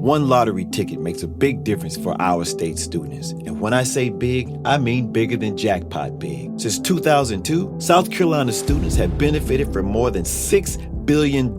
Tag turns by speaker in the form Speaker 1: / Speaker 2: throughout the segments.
Speaker 1: One lottery ticket makes a big difference for our state students. And when I say big, I mean bigger than jackpot big. Since 2002, South Carolina students have benefited from more than $6 billion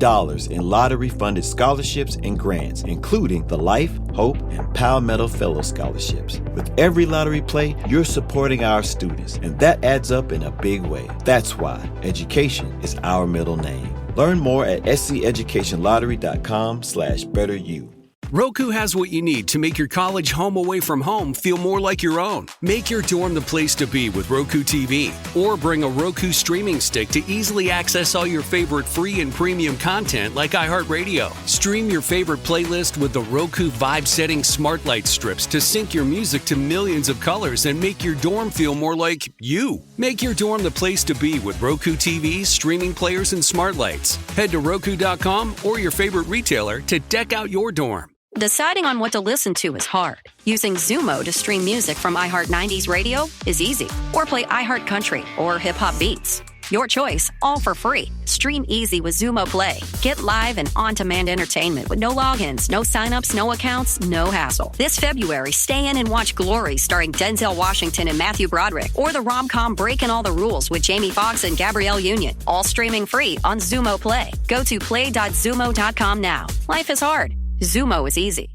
Speaker 1: in lottery-funded scholarships and grants, including the Life, Hope, and Palmetto Fellow Scholarships. With every lottery play, you're supporting our students, and that adds up in a big way. That's why education is our middle name. Learn more at sceducationlottery.com/betteryou.
Speaker 2: Roku has what you need to make your college home away from home feel more like your own. Make your dorm the place to be with Roku TV. Or bring a Roku streaming stick to easily access all your favorite free and premium content like iHeartRadio. Stream your favorite playlist with the Roku Vibe Setting Smart Light strips to sync your music to millions of colors and make your dorm feel more like you. Make your dorm the place to be with Roku TVs, streaming players, and smart lights. Head to Roku.com or your favorite retailer to deck out your dorm.
Speaker 3: Deciding on what to listen to is hard. Using Zumo to stream music from iHeart 90s radio is easy. Or play iHeart Country or Hip Hop Beats. Your choice, all for free. Stream easy with Zumo Play. Get live and on-demand entertainment with no logins, no signups, no accounts, no hassle. This February, stay in and watch Glory starring Denzel Washington and Matthew Broderick, or the rom-com Breaking All the Rules with Jamie Foxx and Gabrielle Union. All streaming free on Zumo Play. Go to play.zumo.com now. Life is hard. Zumo is easy.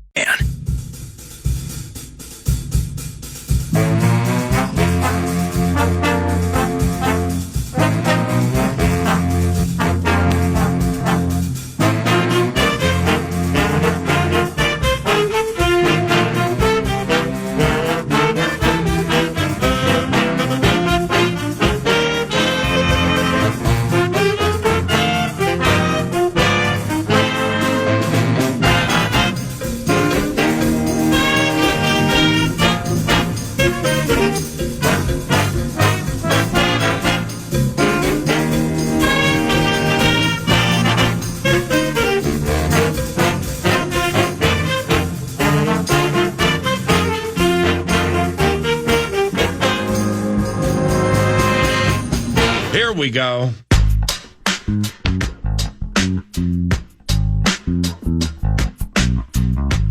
Speaker 4: We go.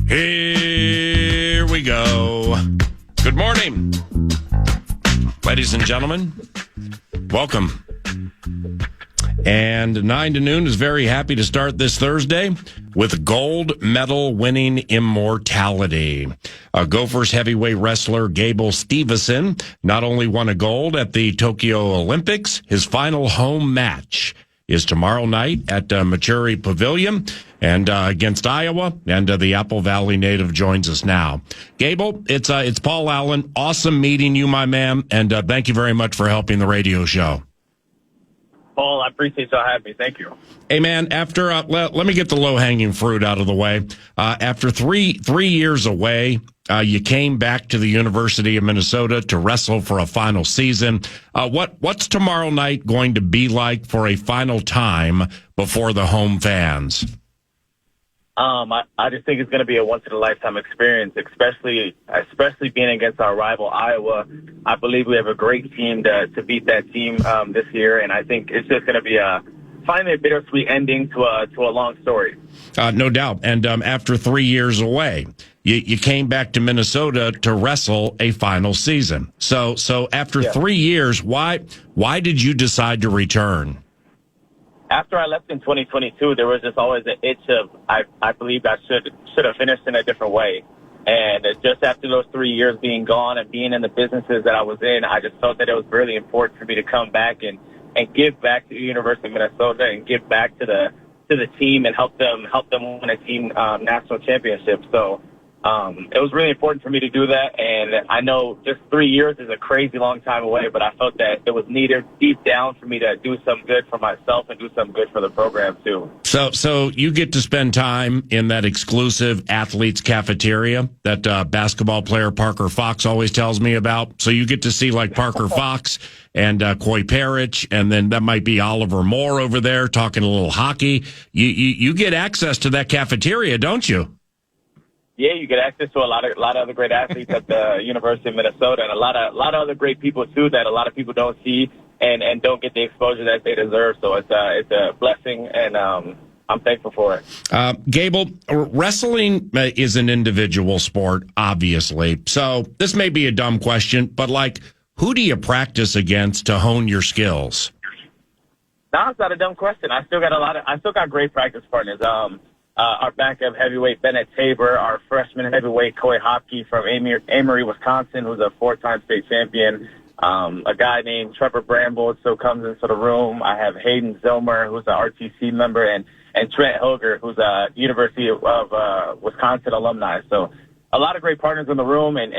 Speaker 4: Here we go. Good morning, ladies and gentlemen. Welcome. And 9 to noon is very happy to start this Thursday with gold medal winning immortality. Gophers heavyweight wrestler Gable Steveson not only won a gold at the Tokyo Olympics, his final home match is tomorrow night at Maturi Pavilion and against Iowa, and the Apple Valley native joins us now. Gable, it's Paul Allen. Awesome meeting you, my man, and thank you very much for helping the radio show.
Speaker 5: Paul, I appreciate y'all having me. Thank you.
Speaker 4: Hey, man, after let me get the low-hanging fruit out of the way. After three years away, you came back to the University of Minnesota to wrestle for a final season. What's tomorrow night going to be like for a final time before the home fans?
Speaker 5: I just think it's going to be a once-in-a-lifetime experience, especially being against our rival, Iowa. I believe we have a great team to beat that team this year, and I think it's just going to be finally a bittersweet ending to a long story.
Speaker 4: No doubt. And after 3 years away, you came back to Minnesota to wrestle a final season. So after 3 years, why did you decide to return?
Speaker 5: After I left in 2022, there was just always an itch of I believe I should have finished in a different way. And just after those 3 years being gone and being in the businesses that I was in, I just felt that it was really important for me to come back and give back to the University of Minnesota and give back to the team and help them win a team national championship. So it was really important for me to do that, and I know just 3 years is a crazy long time away, but I felt that it was needed deep down for me to do some good for myself and do some good for the program too.
Speaker 4: So you get to spend time in that exclusive athletes cafeteria that basketball player Parker Fox always tells me about. So you get to see like Parker Fox and Coy Parrish, and then that might be Oliver Moore over there talking a little hockey. You get access to that cafeteria, don't you?
Speaker 5: Yeah, you get access to a lot of other great athletes at the University of Minnesota, and a lot of other great people too that a lot of people don't see and don't get the exposure that they deserve. So it's a blessing, and I'm I'm thankful for it.
Speaker 4: Gable, wrestling is an individual sport, obviously. So this may be a dumb question, but like, who do you practice against to hone your skills?
Speaker 5: No, it's not a dumb question. I still got great practice partners. Our backup heavyweight, Bennett Tabor, our freshman heavyweight, Coy Hopke from Amory, Wisconsin, who's a 4-time state champion. A guy named Trevor Bramble still comes into the room. I have Hayden Zilmer, who's an RTC member, and Trent Hoger, who's a University of Wisconsin alumni. So a lot of great partners in the room, and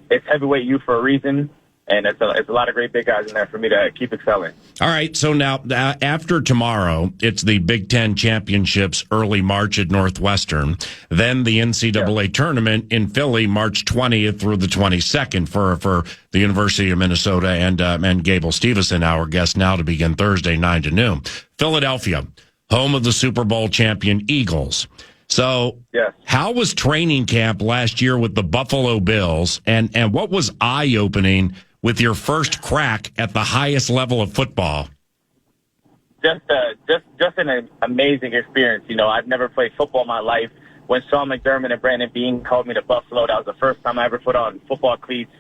Speaker 5: it's heavyweight youth for a reason. And it's a lot of great big guys in there for me to keep excelling.
Speaker 4: All right, so now after tomorrow, it's the Big Ten Championships early March at Northwestern. Then the NCAA tournament in Philly, March 20th through the 22nd for the University of Minnesota and Gable Steveson, our guest now, to begin Thursday, 9 to noon. Philadelphia, home of the Super Bowl champion Eagles. So yes. How was training camp last year with the Buffalo Bills, and what was eye-opening with your first crack at the highest level of football?
Speaker 5: Just an amazing experience. You know, I've never played football in my life. When Sean McDermott and Brandon Beane called me to Buffalo, that was the first time I ever put on football cleats,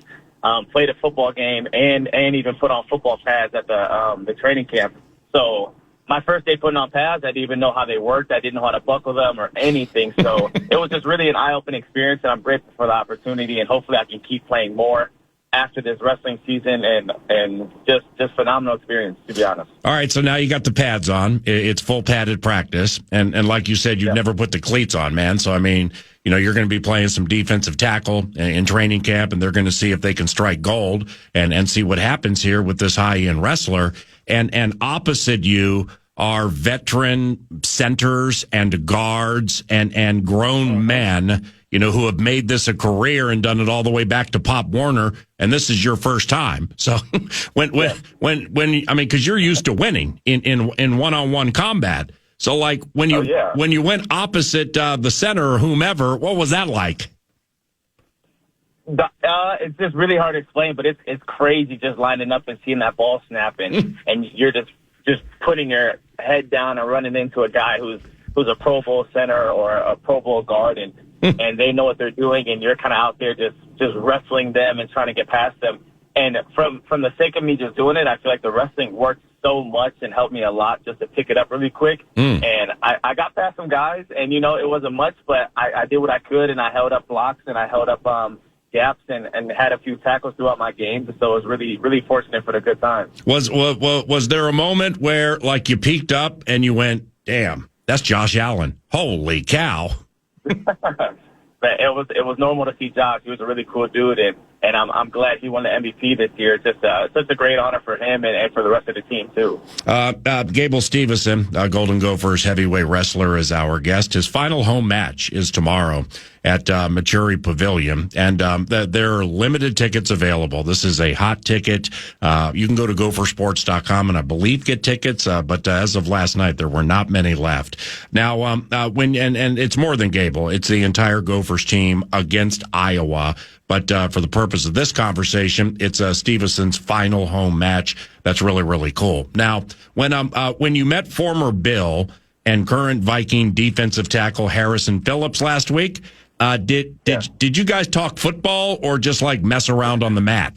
Speaker 5: played a football game, and even put on football pads at the training camp. So my first day putting on pads, I didn't even know how they worked. I didn't know how to buckle them or anything. So it was just really an eye-opening experience, and I'm grateful for the opportunity, and hopefully I can keep playing more after this wrestling season, and just phenomenal experience, to be honest.
Speaker 4: All right, so now you got the pads on. It's full padded practice, and like you said, you've never put the cleats on, man. So, I mean, you know, you're going to be playing some defensive tackle in training camp, and they're going to see if they can strike gold and see what happens here with this high-end wrestler. And opposite you are veteran centers and guards and grown men, you know, who have made this a career and done it all the way back to Pop Warner, and this is your first time. So when I mean, because you're used to winning in one-on-one combat. So like when you went opposite the center or whomever, what was that like?
Speaker 5: It's just really hard to explain, but it's crazy just lining up and seeing that ball snap, and you're just putting your head down and running into a guy who's a Pro Bowl center or a Pro Bowl guard, and they know what they're doing, and you're kind of out there just wrestling them and trying to get past them. And from the sake of me just doing it, I feel like the wrestling worked so much and helped me a lot just to pick it up really quick. And I got past some guys, and, you know, it wasn't much, but I did what I could, and I held up blocks, and I held up gaps and had a few tackles throughout my games. So I was really, really fortunate for the good time.
Speaker 4: Was there a moment where, like, you peeked up and you went, damn, that's Josh Allen. Holy cow.
Speaker 5: But it was normal to see Josh. He was a really cool dude, and I'm glad he won the MVP this year. It's just such a great honor for him and for the rest of the team, too.
Speaker 4: Gable Steveson, Golden Gophers heavyweight wrestler, is our guest. His final home match is tomorrow at Maturi Pavilion, and there are limited tickets available. This is a hot ticket. You can go to gophersports.com and I believe get tickets, but as of last night, there were not many left. Now, and it's more than Gable. It's the entire Gophers team against Iowa. But for the purpose of this conversation, it's Stevenson's final home match. That's really, really cool. Now, when you met former Bill and current Viking defensive tackle Harrison Phillips last week, did you guys talk football or just like mess around on the mat?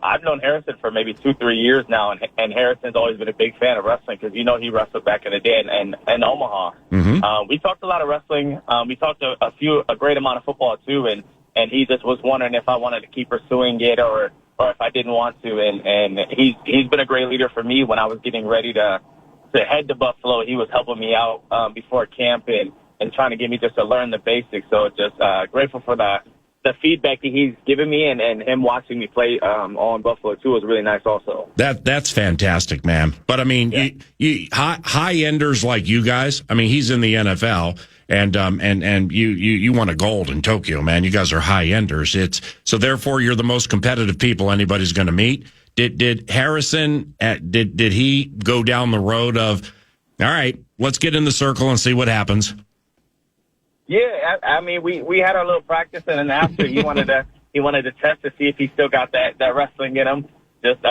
Speaker 5: I've known Harrison for maybe 2-3 years now, and Harrison's always been a big fan of wrestling because, you know, he wrestled back in the day in Omaha. Mm-hmm. We talked a lot of wrestling. We talked a great amount of football too, and he just was wondering if I wanted to keep pursuing it or if I didn't want to. And he's been a great leader for me when I was getting ready to head to Buffalo. He was helping me out before camp and trying to get me just to learn the basics. So just grateful for the feedback that he's given me and him watching me play on Buffalo too was really nice also. That's
Speaker 4: fantastic, man. But I mean, you high enders like you guys, I mean, he's in the NFL and you won a gold in Tokyo, man. You guys are high enders. So therefore you're the most competitive people anybody's going to meet. Did Harrison, did he go down the road of, all right, let's get in the circle and see what happens?
Speaker 5: Yeah, I mean, we had our little practice, and then after he wanted to test to see if he still got that wrestling in him. Just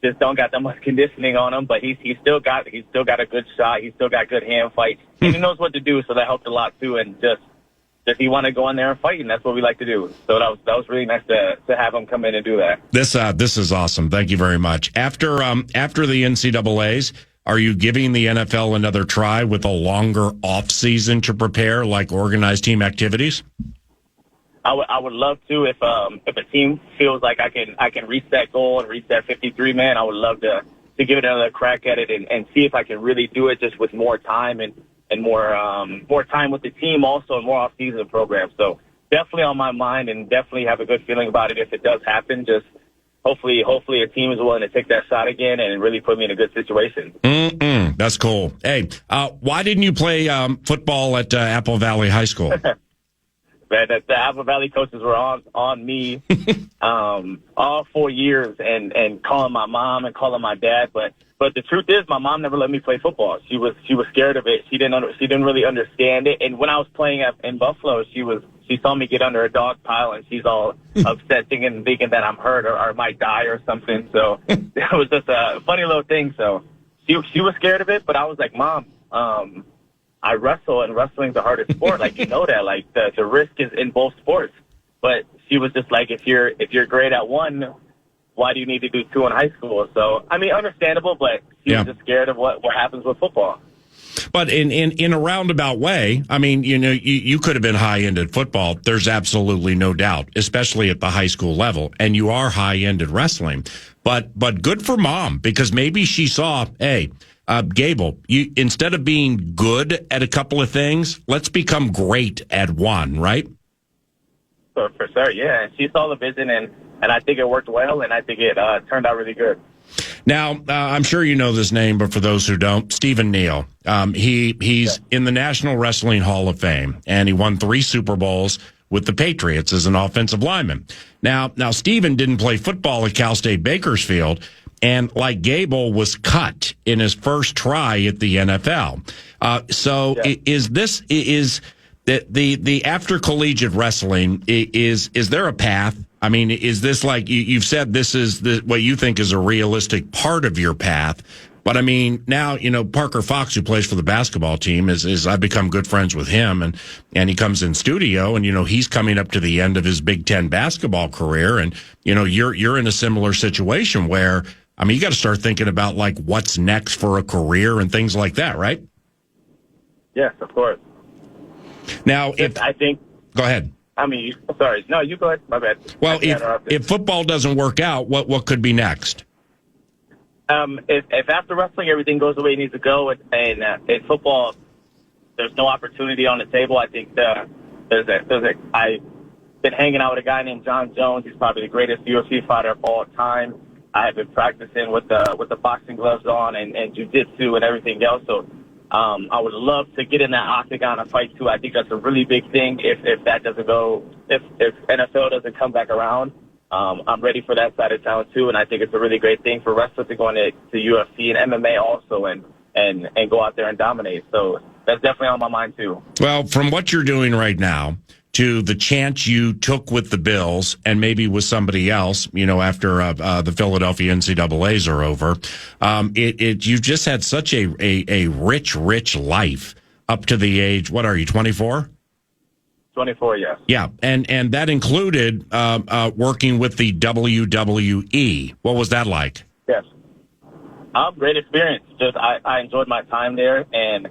Speaker 5: just don't got that much conditioning on him. But he's still got a good shot. He's still got good hand fights, and he knows what to do. So that helped a lot too. And just he want to go in there and fight, and that's what we like to do. So that was really nice to have him come in and do that.
Speaker 4: This is awesome. Thank you very much. After the NCAAs, are you giving the NFL another try with a longer off season to prepare, like organized team activities?
Speaker 5: I would love to if a team feels like I can reach that goal and reach that 53 man. I would love to give it another crack at it and see if I can really do it just with more time and more time with the team also and more off season programs. So definitely on my mind and definitely have a good feeling about it if it does happen. Just hopefully a team is willing to take that shot again and really put me in a good situation.
Speaker 4: That's cool. Hey, why didn't you play football at Apple Valley High School?
Speaker 5: Man, the Apple Valley coaches were on me all 4 years and calling my mom and calling my dad. But the truth is, my mom never let me play football. She was scared of it. She didn't really understand it. And when I was playing in Buffalo, she saw me get under a dog pile and she's all upset, thinking that I'm hurt or might die or something. So it was just a funny little thing. So she was scared of it, but I was like, Mom, I wrestle, and wrestling's the hardest sport. Like, you know that. Like, the risk is in both sports. But she was just like, if you're great at one, why do you need to do two in high school? So, I mean, understandable, but she was just scared of what happens with football.
Speaker 4: But in a roundabout way, I mean, you could have been high-end at football. There's absolutely no doubt, especially at the high school level. And you are high-end at wrestling. But good for Mom, because maybe she saw, hey, Gable, you, instead of being good at a couple of things, let's become great at one, right?
Speaker 5: For sure, yeah. And she saw the vision, and I think it worked well, and I think it turned out really good.
Speaker 4: Now, I'm sure you know this name, but for those who don't, Stephen Neal. He's in the National Wrestling Hall of Fame, and he won 3 Super Bowls with the Patriots as an offensive lineman. Now, Stephen didn't play football at Cal State Bakersfield, and like Gable was cut in his first try at the NFL. Is the after collegiate wrestling, is there a path? I mean, is this like you've said this is what you think is a realistic part of your path? But I mean, now, Parker Fox, who plays for the basketball team, is I've become good friends with him, and he comes in studio, and he's coming up to the end of his Big Ten basketball career, and you're in a similar situation where, I mean, you got to start thinking about like what's next for a career and things like that, right?
Speaker 5: Yes, of course.
Speaker 4: Now, go ahead.
Speaker 5: I mean, sorry. No, you go ahead. My bad.
Speaker 4: Well, if football doesn't work out, what could be next?
Speaker 5: If after wrestling everything goes the way it needs to go, and in football there's no opportunity on the table, I think I've been hanging out with a guy named John Jones. He's probably the greatest UFC fighter of all time. I have been practicing with the boxing gloves on and jiu-jitsu and everything else. So I would love to get in that octagon and fight too. I think that's a really big thing. If that doesn't go, if NFL doesn't come back around, I'm ready for that side of town too. And I think it's a really great thing for wrestlers to go into UFC and MMA also and go out there and dominate. So that's definitely on my mind too.
Speaker 4: Well, from what you're doing right now to the chance you took with the Bills and maybe with somebody else, after the Philadelphia NCAAs are over, you've just had such a rich life up to the age, what are you, 24?
Speaker 5: 24, yes.
Speaker 4: Yeah, and that included working with the WWE. What was that like?
Speaker 5: Yes. Great experience. Just I enjoyed my time there, and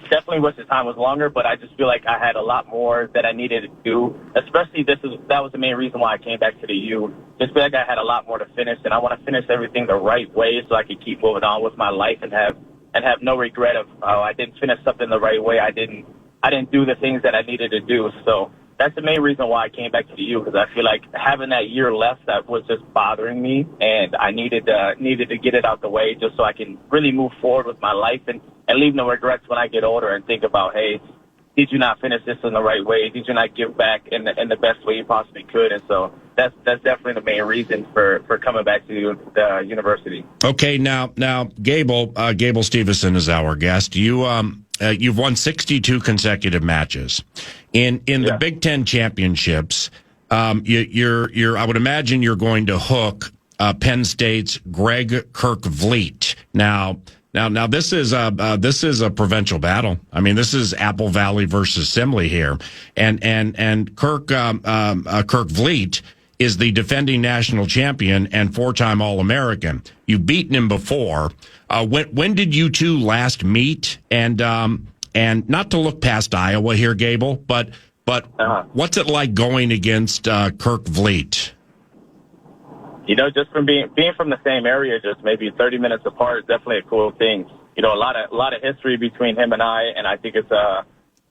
Speaker 5: definitely wish the time was longer, but I just feel like I had a lot more that I needed to do. Especially that was the main reason why I came back to the U. Just feel like I had a lot more to finish, and I want to finish everything the right way so I can keep moving on with my life and have no regret of I didn't finish something the right way. I didn't do the things that I needed to do. So that's the main reason why I came back to the U, because I feel like having that year left that was just bothering me, and I needed to get it out the way just so I can really move forward with my life and leave no regrets when I get older and think about, hey, did you not finish this in the right way? Did you not give back in the best way you possibly could? And so that's definitely the main reason for coming back to the university.
Speaker 4: Okay, now Gable Steveson is our guest. You've won 62 consecutive matches in the Big Ten championships. I would imagine you're going to hook Penn State's Greg Kirk-Vliet. Now, this is a provincial battle. I mean, this is Apple Valley versus Simley here, and Kirk-Vliet is the defending national champion and four-time All-American. You've beaten him before. When did you two last meet? And not to look past Iowa here, Gable, but what's it like going against Kirk-Vliet?
Speaker 5: You know, just from being from the same area, just maybe 30 minutes apart, is definitely a cool thing. You know, a lot of history between him and I think it's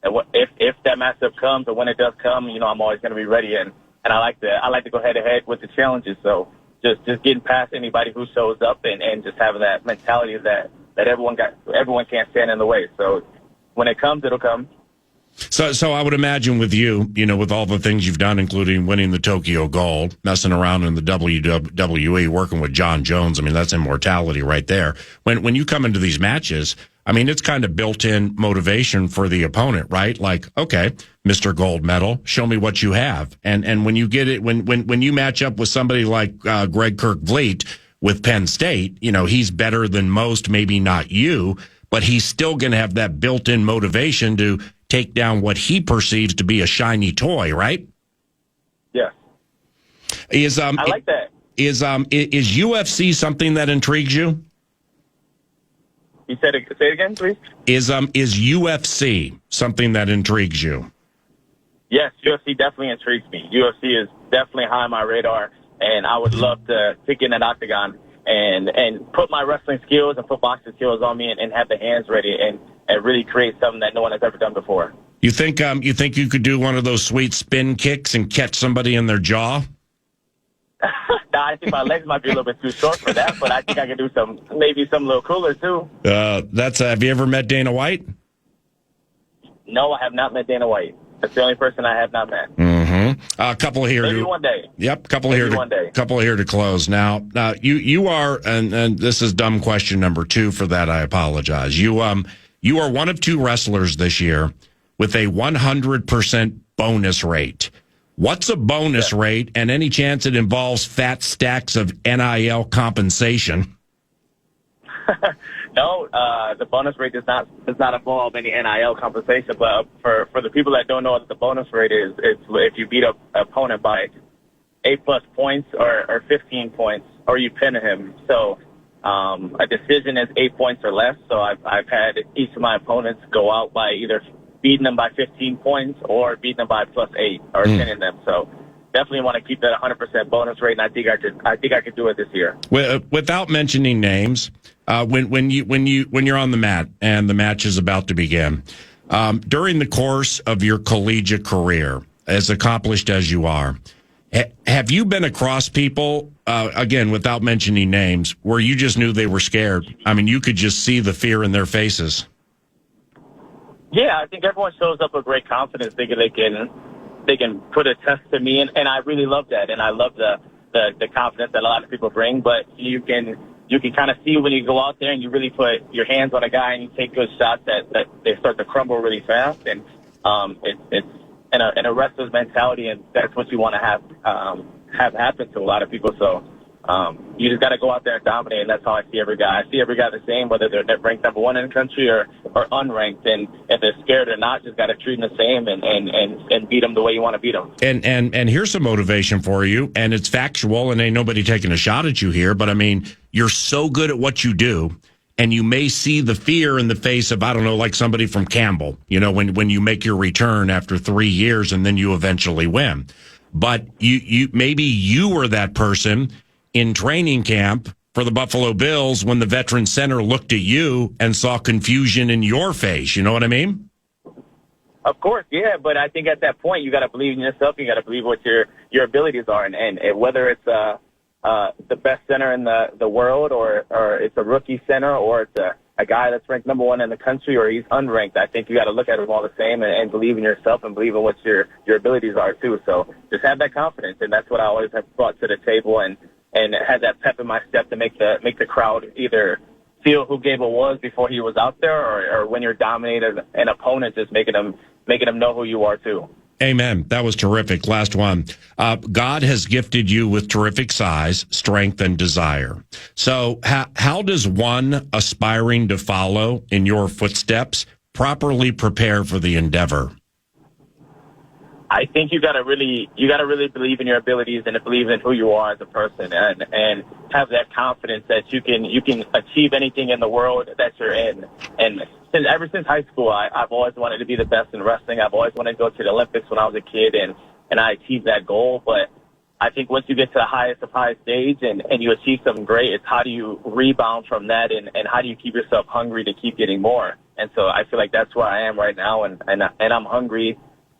Speaker 5: if that matchup comes or when it does come, you know, I'm always going to be ready, and I like to go head to head with the challenges. So just getting past anybody who shows up and just having that mentality that everyone can't stand in the way. So when it comes, it'll come.
Speaker 4: So I would imagine with you, you know, with all the things you've done, including winning the Tokyo Gold, messing around in the WWE, working with John Jones, I mean, that's immortality right there. When you come into these matches, I mean, it's kind of built-in motivation for the opponent, right? Like, okay, Mr. Gold Medal, show me what you have. And when you get it, when you match up with somebody like Greg Kirk-Vliet with Penn State, you know, he's better than most, maybe not you, but he's still going to have that built-in motivation to take down what he perceives to be a shiny toy, right?
Speaker 5: Yeah. I like that.
Speaker 4: Is UFC something that intrigues you?
Speaker 5: You said it, say it again, please.
Speaker 4: Is UFC something that intrigues you?
Speaker 5: Yes, UFC definitely intrigues me. UFC is definitely high on my radar, and I would love to get in an octagon and put my wrestling skills and put boxing skills on me and have the hands ready and really create something that no one has ever done before.
Speaker 4: You think you could do one of those sweet spin kicks and catch somebody in their jaw?
Speaker 5: Nah, I think my legs might be a little bit too short for that, but I think I could do maybe some a little cooler too.
Speaker 4: Have you ever met Dana White?
Speaker 5: No, I have not met Dana White. That's the only person I have not met.
Speaker 4: Mm-hmm. A couple here.
Speaker 5: Maybe one day.
Speaker 4: Yep, couple here to close. Now, you are, and this is dumb question number 2. For that, I apologize. You are one of 2 wrestlers this year with a 100% bonus rate. What's a bonus rate, and any chance it involves fat stacks of NIL compensation?
Speaker 5: No, the bonus rate does not involve any NIL compensation. But for the people that don't know what the bonus rate is, it's if you beat an opponent by 8+ points or 15 points, or you pin him. So a decision is 8 points or less. So I've had each of my opponents go out by either beating them by 15 points or beating them by +8 or pinning them. So definitely want to keep that 100% bonus rate, and I think I could do it this year.
Speaker 4: Without mentioning names, when you're on the mat and the match is about to begin, during the course of your collegiate career, as accomplished as you are, have you been across people, again, without mentioning names, where you just knew they were scared? I mean, you could just see the fear in their faces.
Speaker 5: Yeah, I think everyone shows up with great confidence, thinking they can put a test to me, and I really love that, and I love the confidence that a lot of people bring. But you can kind of see when you go out there and you really put your hands on a guy and you take good shots that they start to crumble really fast, and it's in a wrestler's mentality, and that's what you want to have happen to a lot of people. So you just got to go out there and dominate, and that's how I see every guy. I see every guy the same, whether they're ranked number 1 in the country or unranked, and if they're scared or not, just got to treat them the same and beat them the way you want to beat them.
Speaker 4: And here's some motivation for you, and it's factual, and ain't nobody taking a shot at you here, but I mean, you're so good at what you do, and you may see the fear in the face of, I don't know, like somebody from Campbell, you know, when you make your return after 3 years and then you eventually win. But you maybe you were that person in training camp for the Buffalo Bills when the veteran center looked at you and saw confusion in your face. You know what I mean?
Speaker 5: Of course, yeah. But I think at that point, you got to believe in yourself. You got to believe what your abilities are. And whether it's the best center in the world or it's a rookie center or it's a guy that's ranked number 1 in the country or he's unranked, I think you got to look at them all the same and believe in yourself and believe in what your abilities are too. So just have that confidence. And that's what I always have brought to the table and had that pep in my step to make the crowd either feel who Gable was before he was out there, or when you're dominating an opponent, just making them know who you are too.
Speaker 4: Amen. That was terrific. Last one. God has gifted you with terrific size, strength, and desire. So how does one aspiring to follow in your footsteps properly prepare for the endeavor?
Speaker 5: I think you gotta really believe in your abilities and believe in who you are as a person, and have that confidence that you can achieve anything in the world that you're in. And ever since high school, I've always wanted to be the best in wrestling. I've always wanted to go to the Olympics when I was a kid, and I achieved that goal. But I think once you get to the highest of high stage and you achieve something great, it's how do you rebound from that, and how do you keep yourself hungry to keep getting more. And so I feel like that's where I am right now, and I'm hungry.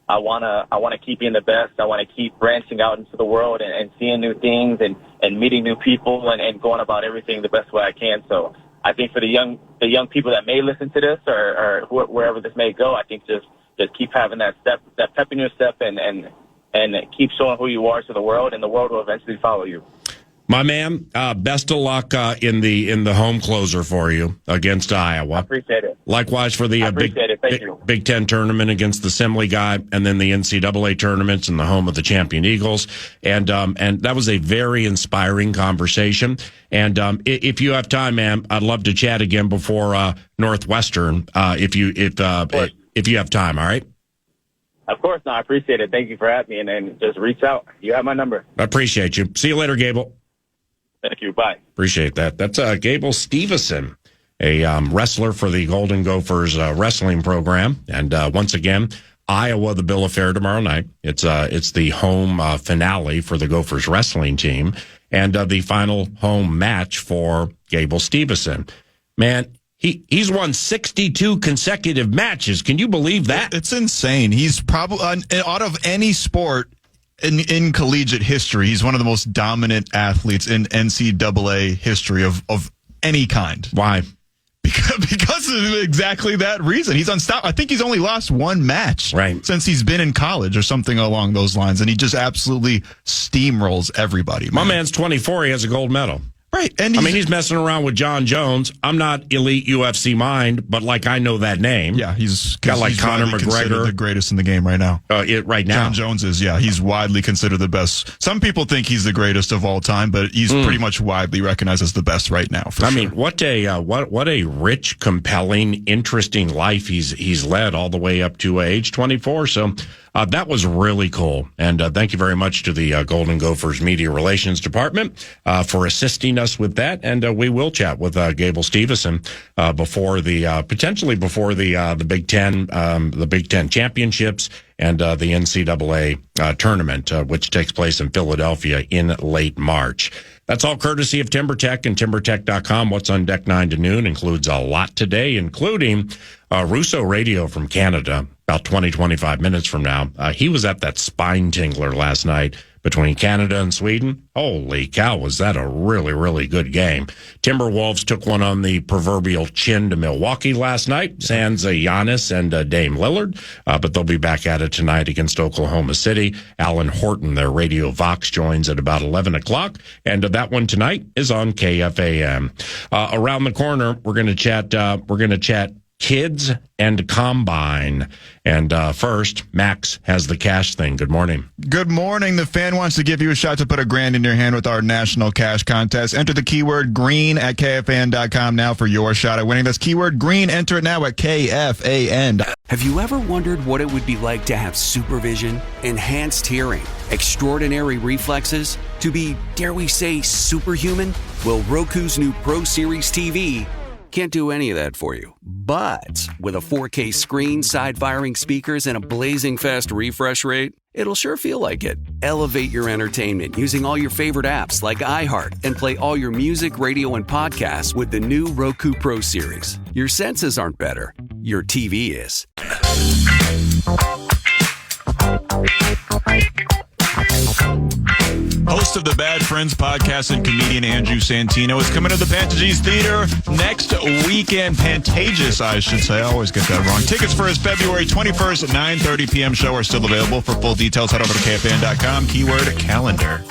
Speaker 5: I wanna keep being the best. I want to keep branching out into the world and seeing new things and meeting new people and going about everything the best way I can. So I think for the young people that may listen to this or wherever this may go, I think just keep having that pep in your step and keep showing who you are to the world, and the world will eventually follow you.
Speaker 4: My man, best of luck in the home closer for you against Iowa.
Speaker 5: I appreciate it.
Speaker 4: Likewise for the Big Ten tournament against the Assembly guy, and then the NCAA tournaments in the home of the champion Eagles. And that was a very inspiring conversation. And if you have time, man, I'd love to chat again before Northwestern. If you have time, all right.
Speaker 5: Of course, no, I appreciate it. Thank you for having me, and just reach out. You have my number.
Speaker 4: I appreciate you. See you later, Gable.
Speaker 5: Thank you. Bye.
Speaker 4: Appreciate that. That's Gable Steveson, a wrestler for the Golden Gophers wrestling program. And once again, Iowa, the bill of fare tomorrow night. It's the home finale for the Gophers wrestling team, and the final home match for Gable Steveson. Man, he's won 62 consecutive matches. Can you believe that?
Speaker 6: It's insane. He's probably out of any sport in collegiate history, he's one of the most dominant athletes in NCAA history of any kind.
Speaker 4: Why?
Speaker 6: Because of exactly that reason. He's unstoppable. I think he's only lost one match since he's been in college or something along those lines, and he just absolutely steamrolls everybody.
Speaker 4: My man's 24. He has a gold medal.
Speaker 6: Right. And
Speaker 4: he's messing around with John Jones. I'm not elite UFC mind, but I know that name.
Speaker 6: Yeah, he's
Speaker 4: got Conor McGregor,
Speaker 6: the greatest in the game right now.
Speaker 4: Right now.
Speaker 6: John Jones is, he's widely considered the best. Some people think he's the greatest of all time, but he's pretty much widely recognized as the best right now. I
Speaker 4: mean, what a rich, compelling, interesting life he's led all the way up to age 24. So that was really cool. And thank you very much to the Golden Gophers Media Relations Department for assisting us with that. And we will chat with Gable Steveson potentially before the Big Ten championships and the NCAA tournament, which takes place in Philadelphia in late March. That's all courtesy of TimberTech and TimberTech.com. What's on deck 9 to noon includes a lot today, including Russo Radio from Canada, about 20-25 minutes from now. He was at that spine tingler last night between Canada and Sweden. Holy cow, was that a really, really good game. Timberwolves took one on the proverbial chin to Milwaukee last night, sans Giannis and Dame Lillard, but they'll be back at it tonight against Oklahoma City. Alan Horton, their Radio Vox, joins at about 11 o'clock, and that one tonight is on KFAN. Around the corner, we're going to chat kids and combine. And first, Max has the cash thing. Good morning.
Speaker 6: Good morning. The Fan wants to give you a shot to put $1,000 in your hand with our national cash contest. Enter the keyword green at KFAN.com now for your shot at winning. That's keyword green. Enter it now at KFAN.
Speaker 2: Have you ever wondered what it would be like to have supervision, enhanced hearing, extraordinary reflexes, to be, dare we say, superhuman? Well, Roku's new Pro Series TV can't do any of that for you. But with a 4K screen, side-firing speakers, and a blazing fast refresh rate, it'll sure feel like it. Elevate your entertainment using all your favorite apps like iHeart and play all your music, radio, and podcasts with the new Roku Pro Series. Your senses aren't better. Your TV is.
Speaker 6: Host of the Bad Friends podcast and comedian Andrew Santino is coming to the Pantages Theater next weekend. Pantages, I should say. I always get that wrong. Tickets for his February 21st at 9:30 p.m. show are still available. For full details, head over to KFAN.com, keyword calendar.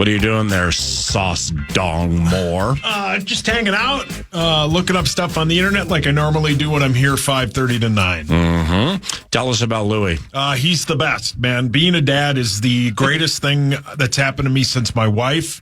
Speaker 4: What are you doing there, Sauce Dong Moore?
Speaker 7: Just hanging out, looking up stuff on the internet like I normally do when I'm here 5:30 to 9.
Speaker 4: Mm-hmm. Tell us about Louie.
Speaker 7: He's the best, man. Being a dad is the greatest thing that's happened to me since my wife.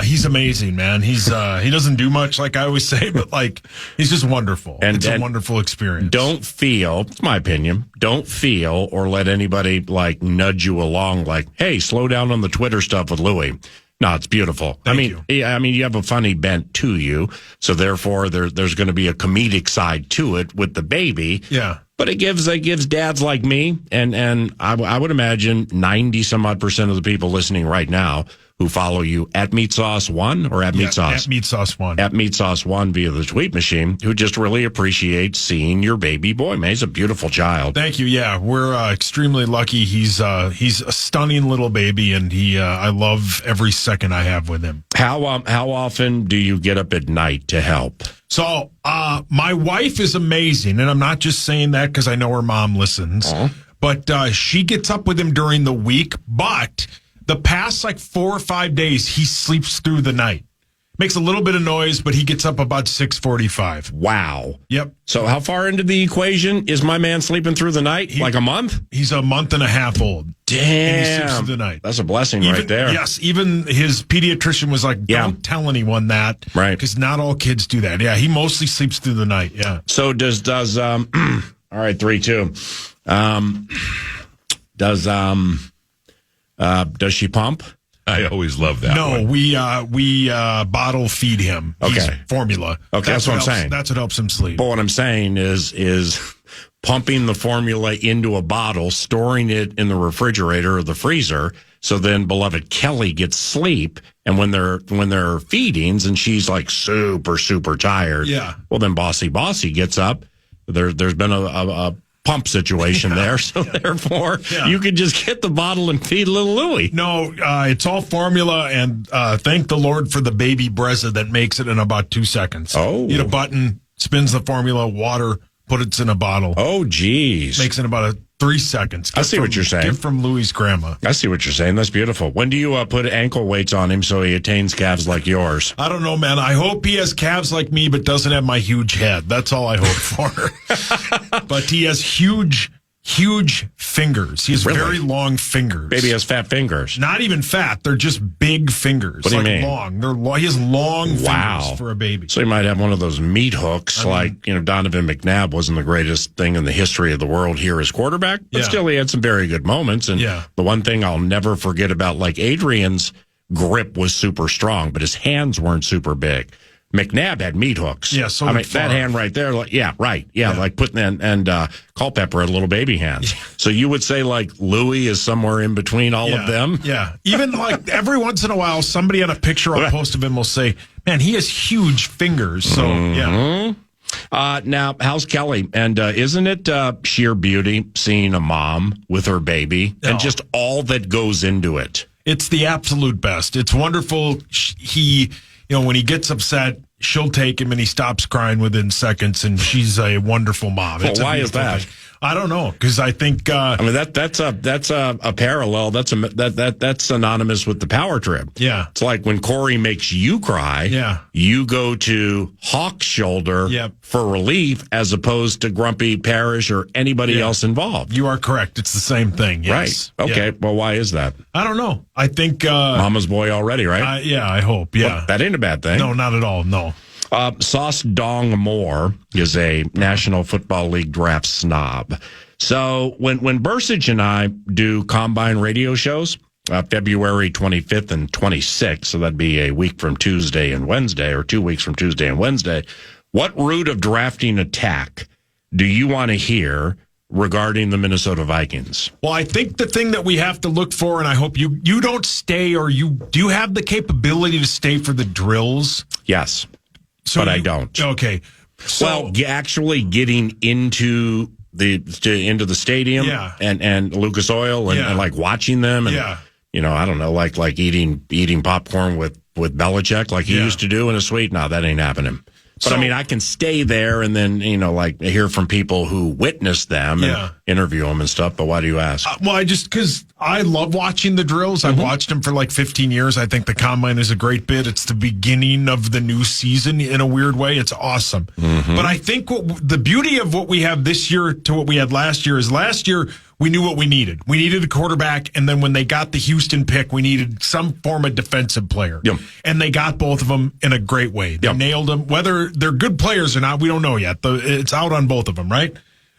Speaker 7: He's amazing, man. He doesn't do much, like I always say, but like he's just wonderful. It's a wonderful experience.
Speaker 4: Don't feel, it's my opinion, don't feel or let anybody like nudge you along like, hey, slow down on the Twitter stuff with Louie. No, it's beautiful.
Speaker 7: Thank you.
Speaker 4: You have a funny bent to you, so therefore there's going to be a comedic side to it with the baby.
Speaker 7: Yeah.
Speaker 4: But it gives dads like me, and I would imagine 90% of the people listening right now who follow you at Meatsauce1 or at Meatsauce?
Speaker 7: At Meatsauce1.
Speaker 4: At Meatsauce1 via the tweet machine, who just really appreciate seeing your baby boy, man. He's a beautiful child.
Speaker 7: Thank you. Yeah, we're extremely lucky. He's a stunning little baby, and I love every second I have with him.
Speaker 4: How often do you get up at night to help?
Speaker 7: So my wife is amazing, and I'm not just saying that because I know her mom listens, but she gets up with him during the week, but the past 4 or 5 days, he sleeps through the night. Makes a little bit of noise, but he gets up about 6:45.
Speaker 4: Wow.
Speaker 7: Yep.
Speaker 4: So how far into the equation is my man sleeping through the night? Like a month?
Speaker 7: He's a month and a half old.
Speaker 4: Damn.
Speaker 7: And he sleeps through the night.
Speaker 4: That's a blessing right there.
Speaker 7: Yes. Even his pediatrician was like, don't tell anyone that.
Speaker 4: Right.
Speaker 7: Because not all kids do that. Yeah. He mostly sleeps through the night. Yeah.
Speaker 4: So does all right, 3-2. Does she pump?
Speaker 8: I always love that.
Speaker 7: No,
Speaker 8: one.
Speaker 7: we bottle feed him.
Speaker 4: Okay.
Speaker 7: He's formula.
Speaker 4: Okay, that's what I'm saying.
Speaker 7: That's what helps him sleep.
Speaker 4: But what I'm saying is pumping the formula into a bottle, storing it in the refrigerator or the freezer, so then beloved Kelly gets sleep, and when they're feedings and she's like super tired, well then bossy gets up. There's been a pump situation there, so therefore you could just get the bottle and feed little Louie.
Speaker 7: No, it's all formula, and thank the Lord for the baby Brezza that makes it in about 2 seconds.
Speaker 4: Oh.
Speaker 7: Hit a button, spins the formula, water, put it in a bottle.
Speaker 4: Oh, geez.
Speaker 7: Makes it in about 3 seconds.
Speaker 4: I see what you're saying.
Speaker 7: Gift from Louie's grandma.
Speaker 4: I see what you're saying. That's beautiful. When do you put ankle weights on him so he attains calves like yours?
Speaker 7: I don't know, man. I hope he has calves like me, but doesn't have my huge head. That's all I hope for. But he has huge fingers. He has very long fingers.
Speaker 4: Baby has fat fingers.
Speaker 7: Not even fat. They're just big fingers.
Speaker 4: What do you mean?
Speaker 7: Long. He has long fingers for a baby.
Speaker 4: So he might have one of those meat hooks Donovan McNabb wasn't the greatest thing in the history of the world here as quarterback, but still he had some very good moments. And the one thing I'll never forget about, Adrian's grip was super strong, but his hands weren't super big. McNabb had meat hooks.
Speaker 7: Yeah, so
Speaker 4: that hand right there, like putting and Culpepper had little baby hands. So you would say Louie is somewhere in between all of them?
Speaker 7: Yeah. Even every once in a while, somebody on a picture I'll post of him will say, man, he has huge fingers. So,
Speaker 4: now, how's Kelly? And isn't it sheer beauty seeing a mom with her baby and just all that goes into it?
Speaker 7: It's the absolute best. It's wonderful. He, when he gets upset, she'll take him and he stops crying within seconds, and she's a wonderful mom.
Speaker 4: Well, why is that?
Speaker 7: Thing. I don't know, because I think
Speaker 4: that's a parallel. That's synonymous with the power trip.
Speaker 7: Yeah,
Speaker 4: it's like when Corey makes you cry.
Speaker 7: Yeah,
Speaker 4: you go to Hawk's shoulder for relief, as opposed to Grumpy Parrish or anybody else involved.
Speaker 7: You are correct. It's the same thing. Yes.
Speaker 4: Right. Okay.
Speaker 7: Yeah.
Speaker 4: Well, why is that?
Speaker 7: I don't know. I think
Speaker 4: Mama's boy already, right?
Speaker 7: I hope. Yeah,
Speaker 4: well, that ain't a bad thing.
Speaker 7: No, not at all. No.
Speaker 4: Sauce Dong Moore is a National Football League draft snob. So when Bursich and I do combine radio shows, February 25th and 26th, so that'd be a week from Tuesday and Wednesday, or 2 weeks from Tuesday and Wednesday, what route of drafting attack do you want to hear regarding the Minnesota Vikings?
Speaker 7: Well, I think the thing that we have to look for, and I hope you don't stay, or do you have the capability to stay for the drills?
Speaker 4: Yes. But I don't.
Speaker 7: Okay.
Speaker 4: So, actually getting into the stadium and Lucas Oil and watching them and I don't know, like eating popcorn with Belichick like he used to do in a suite. No, that ain't happening. But I can stay there and then, hear from people who witnessed them and interview them and stuff. But why do you ask?
Speaker 7: Because I love watching the drills. I've watched them for like 15 years. I think the combine is a great bit. It's the beginning of the new season in a weird way. It's awesome. But I think the beauty of what we have this year to what we had last year is last year we knew what we needed. We needed a quarterback, and then when they got the Houston pick, we needed some form of defensive player.
Speaker 4: Yep.
Speaker 7: And they got both of them in a great way. They nailed them. Whether they're good players or not, we don't know yet. It's out on both of them, right?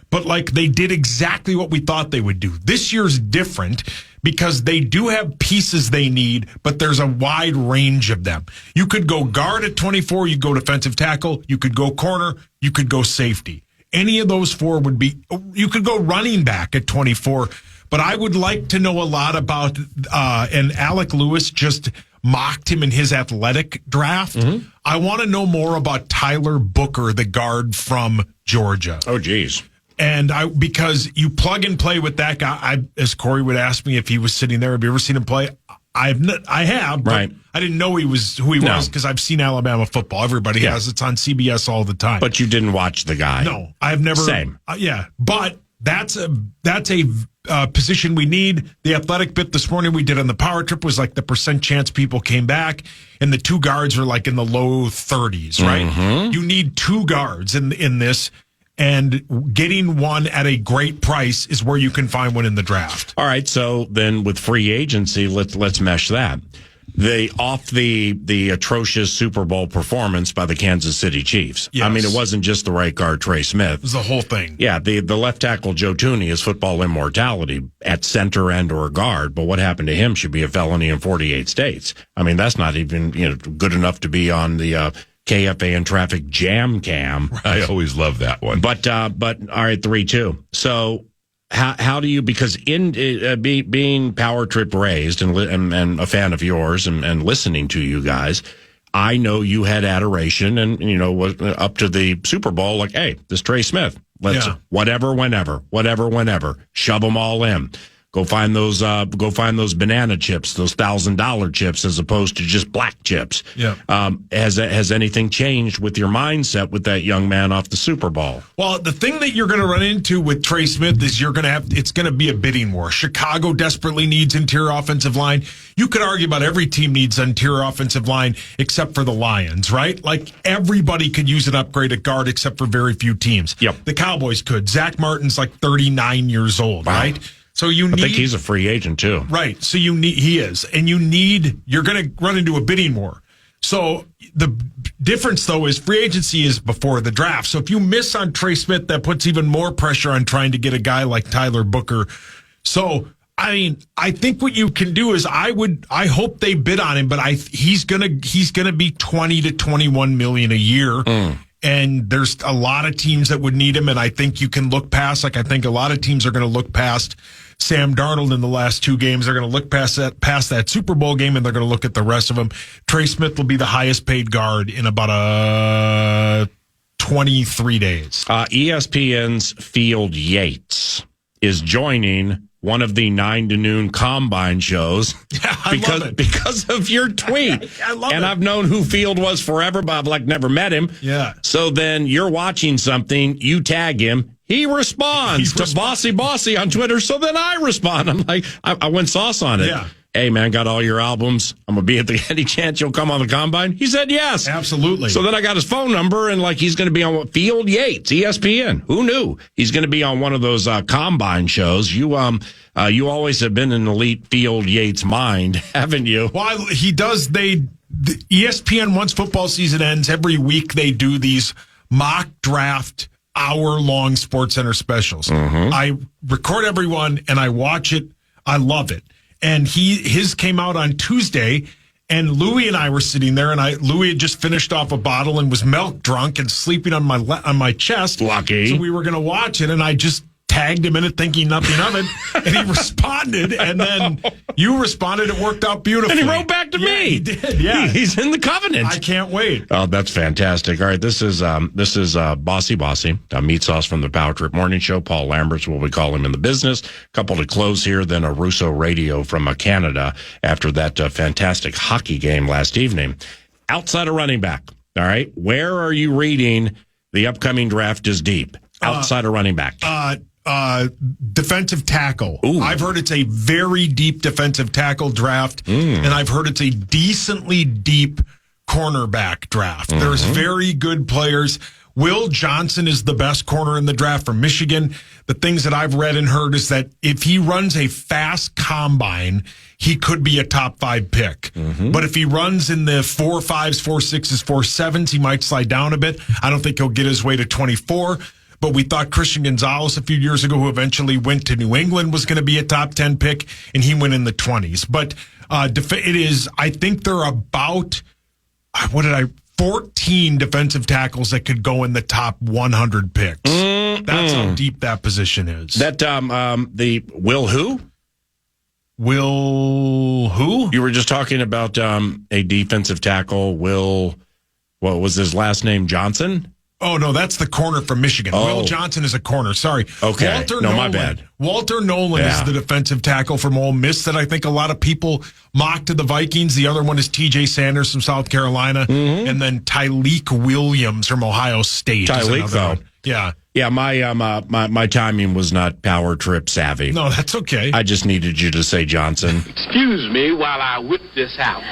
Speaker 7: But like they did exactly what we thought they would do. This year's different because they do have pieces they need, but there's a wide range of them. You could go guard at 24, you go defensive tackle, you could go corner, you could go safety. Any of those four would be, you could go running back at 24, but I would like to know a lot about, and Alec Lewis just mocked him in his athletic draft. I want to know more about Tyler Booker, the guard from Georgia.
Speaker 4: Oh, geez.
Speaker 7: And because you plug and play with that guy, as Corey would ask me if he was sitting there, have you ever seen him play? I have, but
Speaker 4: right.
Speaker 7: I didn't know who he was because I've seen Alabama football. Everybody has. It's on CBS all the time.
Speaker 4: But you didn't watch the guy.
Speaker 7: No, I've never.
Speaker 4: Same.
Speaker 7: But that's a position we need. The athletic bit this morning we did on the power trip was like the percent chance people came back, and the two guards were like in the low 30s, right? You need two guards in this. And getting one at a great price is where you can find one in the draft.
Speaker 4: All right, so then with free agency, let's mesh that. Off the atrocious Super Bowl performance by the Kansas City Chiefs.
Speaker 7: Yes.
Speaker 4: I mean, it wasn't just the right guard Trey Smith.
Speaker 7: It was the whole thing.
Speaker 4: Yeah, the left tackle Joe Tooney is football immortality at center and or guard, but what happened to him should be a felony in 48 states. I mean, that's not even good enough to be on the KFAN traffic jam cam.
Speaker 8: I always love that one.
Speaker 4: But all right, 3-2. So how do you, because in being Power Trip raised and a fan of yours and listening to you guys, I know you had adoration and was up to the Super Bowl like, hey, this Trey Smith, let's whatever, whenever, shove them all in. Go find those banana chips, those $1,000 chips, as opposed to just black chips.
Speaker 7: Yeah.
Speaker 4: Has anything changed with your mindset with that young man off the Super Bowl?
Speaker 7: Well, the thing that you're going to run into with Trey Smith is it's going to be a bidding war. Chicago desperately needs interior offensive line. You could argue about every team needs interior offensive line except for the Lions, right? Like everybody could use an upgrade at guard except for very few teams.
Speaker 4: Yep.
Speaker 7: The Cowboys could. Zach Martin's like 39 years old, right? So I
Speaker 4: think he's a free agent too.
Speaker 7: Right. So he is. And you're going to run into a bidding war. So the difference though is free agency is before the draft. So if you miss on Trey Smith, that puts even more pressure on trying to get a guy like Tyler Booker. So, I mean, I think what you can do is I hope they bid on him, but he's going to be 20 to 21 million a year. And there's a lot of teams that would need him. And I think you can look past, I think a lot of teams are going to look past Sam Darnold in the last two games. They're going to look past that Super Bowl game, and they're going to look at the rest of them. Trey Smith will be the highest paid guard in about 23 days.
Speaker 4: ESPN's Field Yates is joining one of the 9 to noon combine shows because of your tweet.
Speaker 7: I love it.
Speaker 4: And I've known who Field was forever, but I've never met him.
Speaker 7: Yeah.
Speaker 4: So then you're watching something, you tag him. He responds to Bossy on Twitter. So then I respond. I'm like, I went sauce on it.
Speaker 7: Yeah.
Speaker 4: Hey, man, got all your albums? I'm going to be at any chance you'll come on the combine? He said yes.
Speaker 7: Absolutely.
Speaker 4: So then I got his phone number, and he's going to be on Field Yates, ESPN. Who knew? He's going to be on one of those combine shows. You always have been an elite Field Yates mind, haven't you?
Speaker 7: Well, he does. The ESPN, once football season ends, every week they do these mock draft hour-long SportsCenter specials. I record everyone, and I watch it. I love it. And his came out on Tuesday, and Louie and I were sitting there, and Louie had just finished off a bottle and was milk drunk and sleeping on my chest.
Speaker 4: Lucky.
Speaker 7: So we were going to watch it, and I just tagged him in it thinking nothing of it, and he responded, and then you responded. It worked out beautifully.
Speaker 4: And he wrote back to me.
Speaker 7: He did, yeah.
Speaker 4: He's in the covenant.
Speaker 7: I can't wait.
Speaker 4: Oh, that's fantastic. All right, this is Bossy, Meatsauce from the Power Trip Morning Show. Paul Lambert's what we call him in the business. Couple to close here, then a Russo radio from Canada after that fantastic hockey game last evening. Outside of running back, all right, where are you reading the upcoming draft is deep? Outside of running back.
Speaker 7: defensive tackle.
Speaker 4: Ooh.
Speaker 7: I've heard it's a very deep defensive tackle draft, and I've heard it's a decently deep cornerback draft. There's very good players. Will Johnson is the best corner in the draft from Michigan. The things that I've read and heard is that if he runs a fast combine, he could be a top 5 pick. But if he runs in the 4.5s, 4.6s, 4.7s, he might slide down a bit. I don't think he'll get his way to 24. But we thought Christian Gonzalez a few years ago, who eventually went to New England, was going to be a top 10 pick, and he went in the 20s. But it is, I think they're about, 14 defensive tackles that could go in the top 100 picks. That's how deep that position is.
Speaker 4: That the Will who?
Speaker 7: Will who?
Speaker 4: You were just talking about a defensive tackle, Will, what was his last name, Johnson?
Speaker 7: Oh, no, that's the corner from Michigan.
Speaker 4: Oh.
Speaker 7: Will Johnson is a corner. Sorry.
Speaker 4: Okay. My bad.
Speaker 7: Walter Nolan is the defensive tackle from Ole Miss that I think a lot of people mock to the Vikings. The other one is T.J. Sanders from South Carolina. And then Tyleek Williams from Ohio State.
Speaker 4: Tyleek, though.
Speaker 7: One. Yeah.
Speaker 4: Yeah, my timing was not power trip savvy.
Speaker 7: No, that's okay.
Speaker 4: I just needed you to say Johnson.
Speaker 8: Excuse me while I whip this out.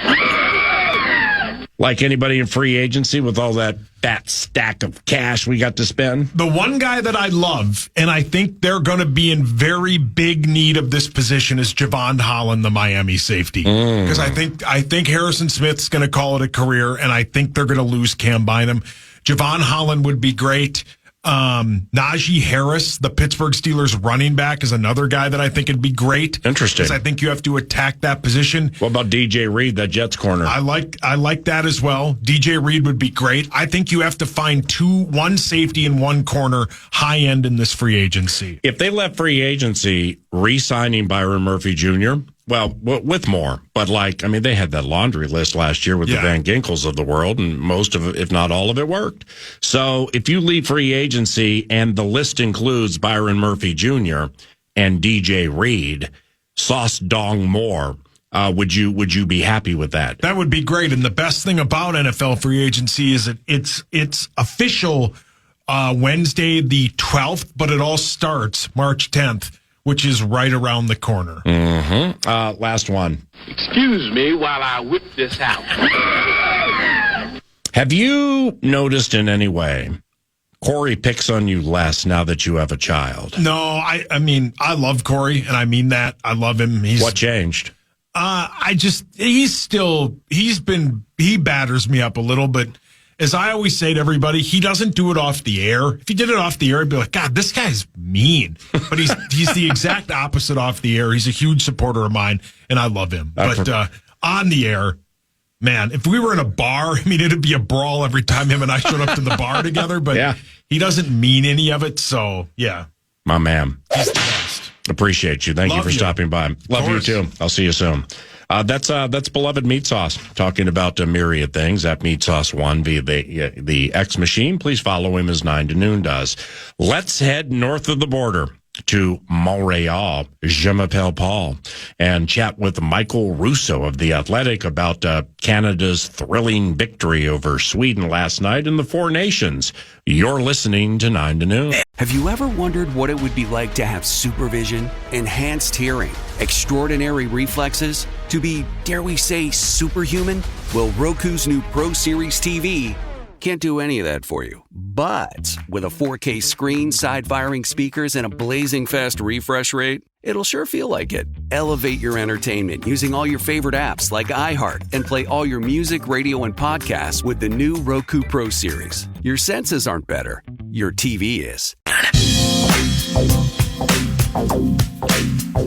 Speaker 4: Like anybody in free agency with all that fat stack of cash we got to spend?
Speaker 7: The one guy that I love, and I think they're going to be in very big need of this position, is Javon Holland, the Miami safety. Because I think Harrison Smith's going to call it a career, and I think they're going to lose Cam Bynum. Javon Holland would be great. Najee Harris, the Pittsburgh Steelers running back, is another guy that I think would be great.
Speaker 4: Interesting.
Speaker 7: Because I think you have to attack that position.
Speaker 4: What about DJ Reed, that Jets corner?
Speaker 7: I like that as well. DJ Reed would be great. I think you have to find one safety and one corner high end in this free agency.
Speaker 4: If they left free agency, re-signing Byron Murphy Jr., well, with more. But, they had that laundry list last year with the Van Ginkels of the world, and most of it, if not all of it, worked. So if you leave free agency and the list includes Byron Murphy Jr. and DJ Reed, Sauce Dong Moore, would you be happy with that?
Speaker 7: That would be great. And the best thing about NFL free agency is that it's official Wednesday the 12th, but it all starts March 10th. Which is right around the corner.
Speaker 4: Last one.
Speaker 8: Excuse me while I whip this out.
Speaker 4: Have you noticed in any way Corey picks on you less now that you have a child?
Speaker 7: No, I love Corey, and I mean that. I love him.
Speaker 4: What changed?
Speaker 7: He batters me up a little, but as I always say to everybody, he doesn't do it off the air. If he did it off the air, I'd be like, God, this guy's mean. But he's the exact opposite off the air. He's a huge supporter of mine, and I love him. But on the air, man, if we were in a bar, it'd be a brawl every time him and I showed up to the bar together. But he doesn't mean any of it, so yeah.
Speaker 4: My man.
Speaker 7: He's the best.
Speaker 4: Appreciate you. Thank you for stopping by. Love you too. I'll see you soon. That's beloved Meatsauce talking about a myriad things at Meatsauce1 via the X machine. Please follow him as 9 to noon does. Let's head north of the border to Montreal, Je m'appelle Paul, and chat with Michael Russo of The Athletic about Canada's thrilling victory over Sweden last night in the Four Nations. You're listening to 9 to noon.
Speaker 2: Have you ever wondered what it would be like to have supervision, enhanced hearing, extraordinary reflexes, to be, dare we say, superhuman? Well, Roku's new Pro Series TV can't do any of that for you. But with a 4K screen, side-firing speakers, and a blazing fast refresh rate, it'll sure feel like it. Elevate your entertainment using all your favorite apps like iHeart and play all your music, radio, and podcasts with the new Roku Pro Series. Your senses aren't better. Your TV is.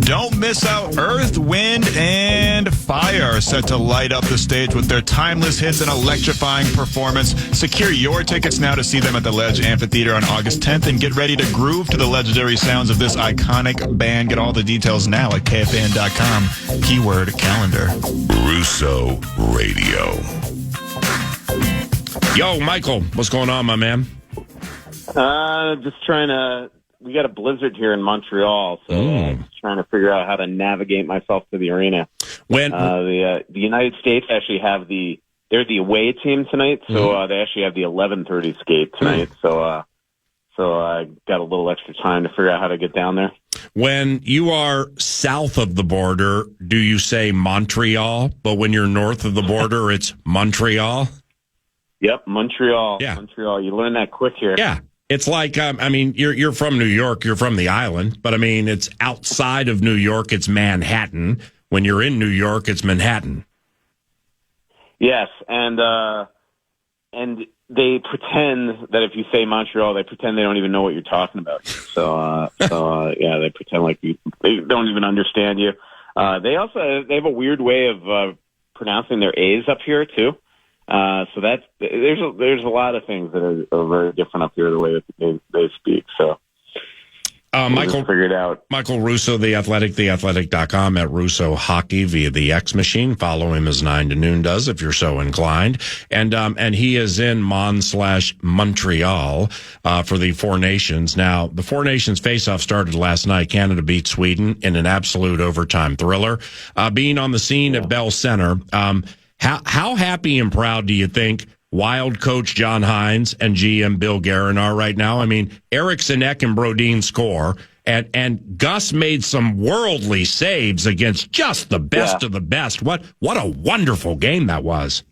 Speaker 6: Don't miss out. Earth, Wind, and Fire are set to light up the stage with their timeless hits and electrifying performance. Secure your tickets now to see them at the Ledge Amphitheater on August 10th and get ready to groove to the legendary sounds of this iconic band. Get all the details now at KFAN.com. Keyword calendar.
Speaker 9: Russo Radio.
Speaker 4: Yo, Michael, what's going on, my man?
Speaker 10: Just trying to. We got a blizzard here in Montreal, so just trying to figure out how to navigate myself to the arena.
Speaker 4: When
Speaker 10: the United States actually have they're the away team tonight, so they actually have the 11:30 skate tonight. So I got got a little extra time to figure out how to get down there.
Speaker 4: When you are south of the border, do you say Montreal? But when you're north of the border, it's Montreal?
Speaker 10: Yep, Montreal.
Speaker 4: Yeah.
Speaker 10: Montreal. You learn that quick here.
Speaker 4: Yeah. It's like, I mean, you're from New York, you're from the island, but I mean, it's outside of New York, it's Manhattan. When you're in New York, it's Manhattan.
Speaker 10: Yes, and they pretend that if you say Montreal, they pretend they don't even know what you're talking about. So yeah, they pretend like they don't even understand you. They have a weird way of pronouncing their A's up here too. So there's a lot of things that are very different up here the way that they speak. So Michael figured out.
Speaker 4: Michael Russo, The Athletic, theathletic.com, at Russo Hockey via the X Machine. Follow him as 9 to Noon does if you're so inclined. And he is in Montreal for the Four Nations. Now, the Four Nations face-off started last night. Canada beat Sweden in an absolute overtime thriller. Being on the scene at Bell Center, how happy and proud do you think Wild coach John Hines and GM Bill Guerin are right now? I mean, Eric Sinek and Brodin score, and Gus made some worldly saves against just the best of the best. What a wonderful game that was.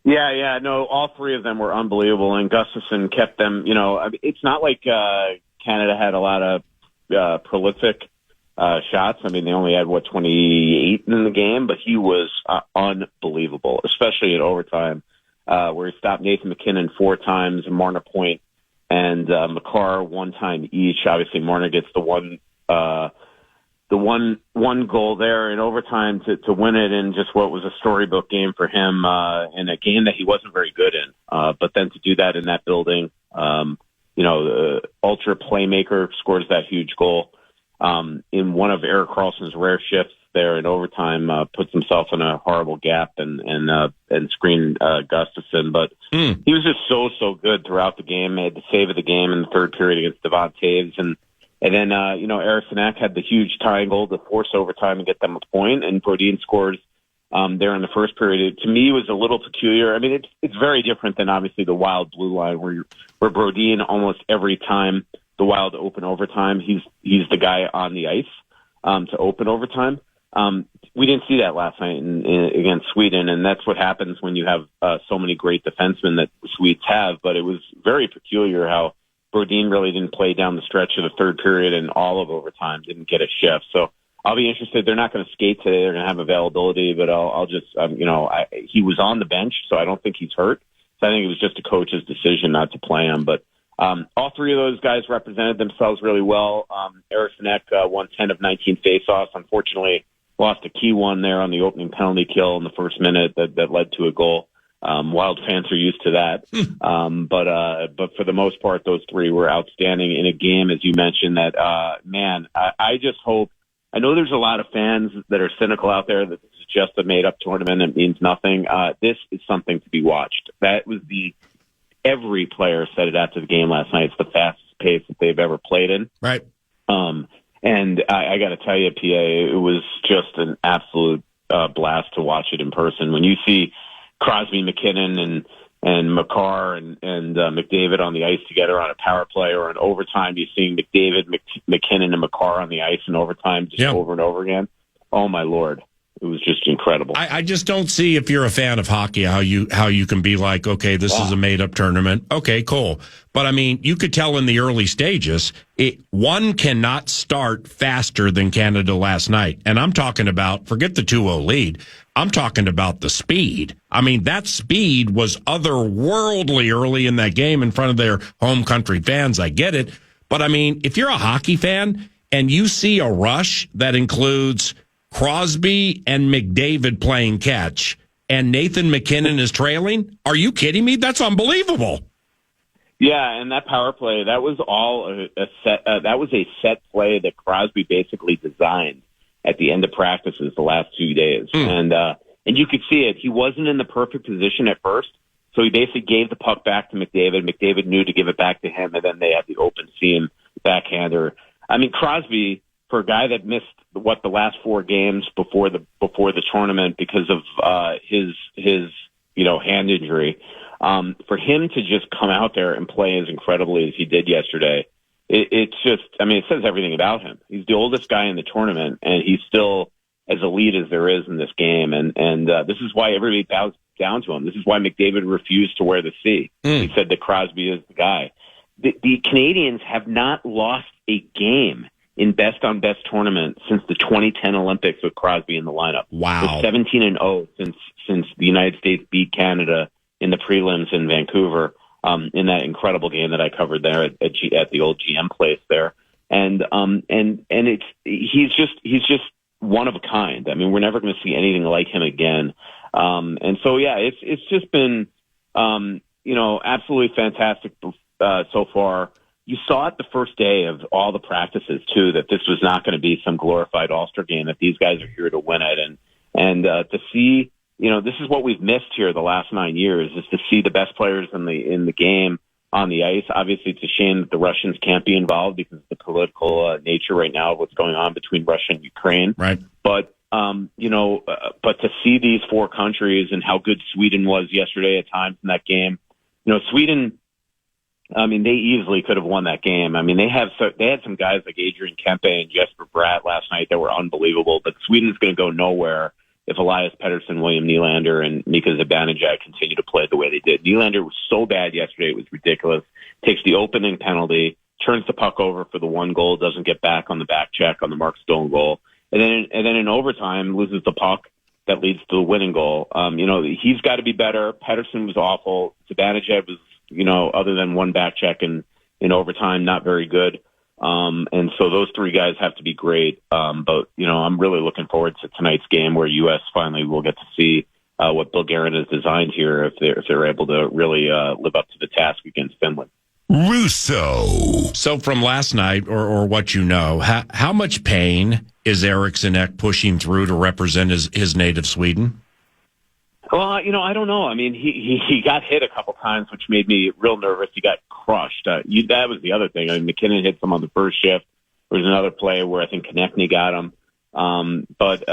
Speaker 10: Yeah, no, all three of them were unbelievable, and Gustafson kept them, I mean, it's not like Canada had a lot of prolific shots. I mean, they only had, 28 in the game, but he was unbelievable, especially in overtime. Where he stopped Nathan McKinnon 4 times, Marner Point and McCarr 1 time each. Obviously, Marner gets the one goal there in overtime to win it in just what was a storybook game for him, in a game that he wasn't very good in. But then to do that in that building, the ultra playmaker scores that huge goal in one of Erik Karlsson's rare shifts there in overtime, puts himself in a horrible gap and screened Gustafson. But he was just so good throughout the game. He had the save of the game in the third period against Devon Taves. And then, Eric Sinek had the huge tying goal to force overtime and get them a point. And Brodin scores there in the first period. To me, it was a little peculiar. I mean, it's very different than obviously the Wild blue line where Brodin almost every time the Wild open overtime, he's the guy on the ice to open overtime. We didn't see that last night against Sweden, and that's what happens when you have so many great defensemen that the Swedes have. But it was very peculiar how Brodin really didn't play down the stretch of the third period and all of overtime, didn't get a shift. So I'll be interested. They're not going to skate today. They're going to have availability, but I'll just, he was on the bench, so I don't think he's hurt. So I think it was just a coach's decision not to play him. But all three of those guys represented themselves really well. Eric Sinek won 10 of 19 faceoffs. Unfortunately, lost a key one there on the opening penalty kill in the first minute that led to a goal. Wild fans are used to that. But for the most part, those three were outstanding in a game, as you mentioned, that, I just hope, I know there's a lot of fans that are cynical out there that this is just a made-up tournament and it means nothing. This is something to be watched. That was every player said it after the game last night. It's the fastest pace that they've ever played in.
Speaker 4: Right.
Speaker 10: And I got to tell you, PA, it was just an absolute blast to watch it in person. When you see Crosby, McKinnon, and McCarr and McDavid on the ice together on a power play or in overtime, you see McDavid, McKinnon, and McCarr on the ice in overtime over and over again. Oh, my Lord. It was just incredible. I just don't see, if you're a fan of hockey, how you can be like, okay, this is a made-up tournament. Okay, cool. But, I mean, you could tell in the early stages, one cannot start faster than Canada last night. And I'm talking about, forget the 2-0 lead, I'm talking about the speed. I mean, that speed was otherworldly early in that game in front of their home country fans. I get it. But, I mean, if you're a hockey fan and you see a rush that includes Crosby and McDavid playing catch, and Nathan McKinnon is trailing, are you kidding me? That's unbelievable. Yeah, and that power play, that was all a set. That was a set play that Crosby basically designed at the end of practices the last 2 days, and you could see it. He wasn't in the perfect position at first, so he basically gave the puck back to McDavid. McDavid knew to give it back to him, and then they had the open seam backhander. I mean, Crosby, for a guy that missed the last 4 games before the tournament because of his hand injury, for him to just come out there and play as incredibly as he did yesterday, it's just, I mean, it says everything about him. He's the oldest guy in the tournament, and he's still as elite as there is in this game. And this is why everybody bows down to him. This is why McDavid refused to wear the C. He said that Crosby is the guy. The Canadians have not lost a game in best-on-best tournament since the 2010 Olympics with Crosby in the lineup.
Speaker 4: Wow.
Speaker 10: They're 17-0 since the United States beat Canada in the prelims in Vancouver, in that incredible game that I covered there at the old GM place there. And he's just one of a kind. I mean, we're never going to see anything like him again. And so, yeah, it's just been, absolutely fantastic so far. You saw it the first day of all the practices too, that this was not going to be some glorified All-Star game, that these guys are here to win it. And to see, this is what we've missed here the last 9 years, is to see the best players in the game on the ice. Obviously, it's a shame that the Russians can't be involved because of the political nature right now of what's going on between Russia and Ukraine.
Speaker 4: Right.
Speaker 10: But, but to see these four countries and how good Sweden was yesterday at times in that game, Sweden, I mean, they easily could have won that game. I mean, they had some guys like Adrian Kempe and Jesper Bratt last night that were unbelievable, but Sweden's going to go nowhere if Elias Pettersson, William Nylander, and Mika Zibanejad continue to play the way they did. Nylander was so bad yesterday, it was ridiculous. Takes the opening penalty, turns the puck over for the one goal, doesn't get back on the back check on the Mark Stone goal, and then in overtime loses the puck that leads to the winning goal. He's got to be better. Pettersson was awful. Zibanejad was, other than one back check in overtime, not very good. And so those three guys have to be great. But I'm really looking forward to tonight's game where U.S. finally will get to see what Bill Guerin has designed here if they're able to really live up to the task against Finland.
Speaker 9: Russo.
Speaker 4: So from last night, or what how much pain is Eriksson Ek pushing through to represent his native Sweden?
Speaker 10: Well, I don't know. I mean, he got hit a couple times, which made me real nervous. He got crushed. That was the other thing. I mean, McKinnon hit him on the first shift. There was another play where I think Konechny got him. But